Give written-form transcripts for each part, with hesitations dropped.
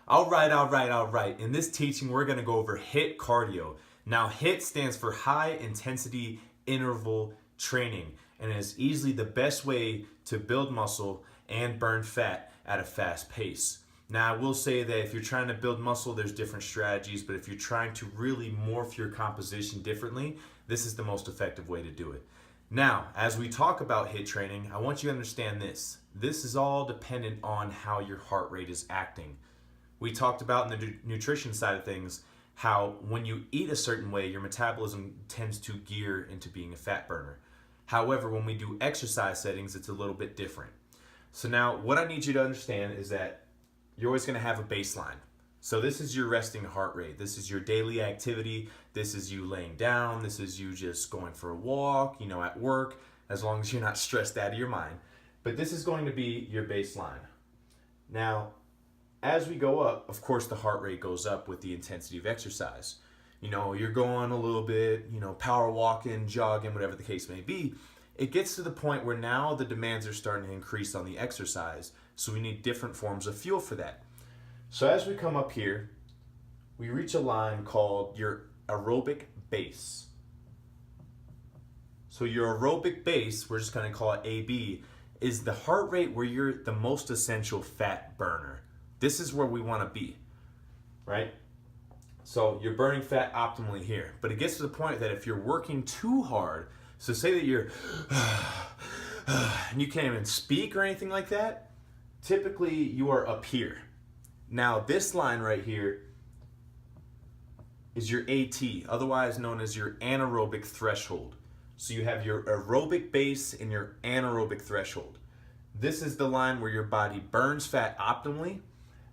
All right. In this teaching, we're going to go over HIIT Cardio. Now, HIIT stands for High Intensity Interval Training, and it is easily the best way to build muscle and burn fat at a fast pace. Now, I will say that if you're trying to build muscle, there's different strategies, but if you're trying to really morph your composition differently, this is the most effective way to do it. Now, as we talk about HIIT training, I want you to understand this. This is all dependent on how your heart rate is acting. We talked about in the nutrition side of things how when you eat a certain way, your metabolism tends to gear into being a fat burner. However, when we do exercise settings, it's a little bit different. So now what I need you to understand is that you're always going to have a baseline. So this is your resting heart rate. This is your daily activity. This is you laying down. This is you just going for a walk, at work, as long as you're not stressed out of your mind. But this is going to be your baseline. Now, as we go up, of course, the heart rate goes up with the intensity of exercise. You're going a little bit, power walking, jogging, whatever the case may be. It gets to the point where now the demands are starting to increase on the exercise. So we need different forms of fuel for that. So as we come up here, we reach a line called your aerobic base. So your aerobic base, we're just going to call it AB, is the heart rate where you're the most essential fat burner. This is where we want to be, right? So you're burning fat optimally here. But it gets to the point that if you're working too hard, so say that you're, and you can't even speak or anything like that, typically you are up here. Now this line right here is your AT, otherwise known as your anaerobic threshold. So you have your aerobic base and your anaerobic threshold. This is the line where your body burns fat optimally.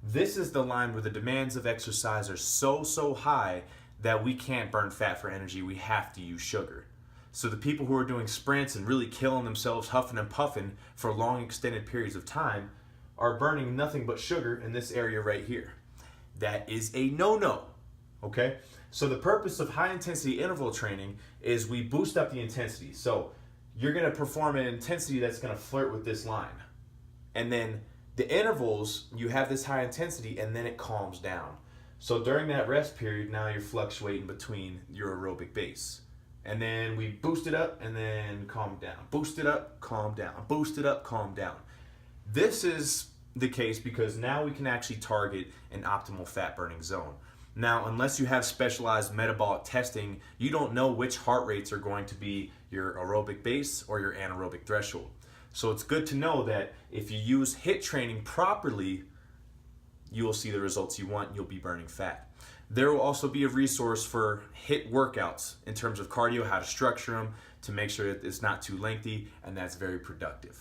This is the line where the demands of exercise are so high that we can't burn fat for energy. We have to use sugar. So the people who are doing sprints and really killing themselves, huffing and puffing for long extended periods of time are burning nothing but sugar in this area right here. That is a no-no, okay? So the purpose of high intensity interval training is we boost up the intensity. So you're gonna perform an intensity that's gonna flirt with this line. And then the intervals, you have this high intensity and then it calms down. So during that rest period, now you're fluctuating between your aerobic base. And then we boost it up and then calm down. Boost it up, calm down. Boost it up, calm down. This is the case because now we can actually target an optimal fat burning zone. Now, unless you have specialized metabolic testing, you don't know which heart rates are going to be your aerobic base or your anaerobic threshold. So it's good to know that if you use HIIT training properly, you will see the results you want. You'll be burning fat. There will also be a resource for HIIT workouts in terms of cardio, how to structure them to make sure that it's not too lengthy and that's very productive.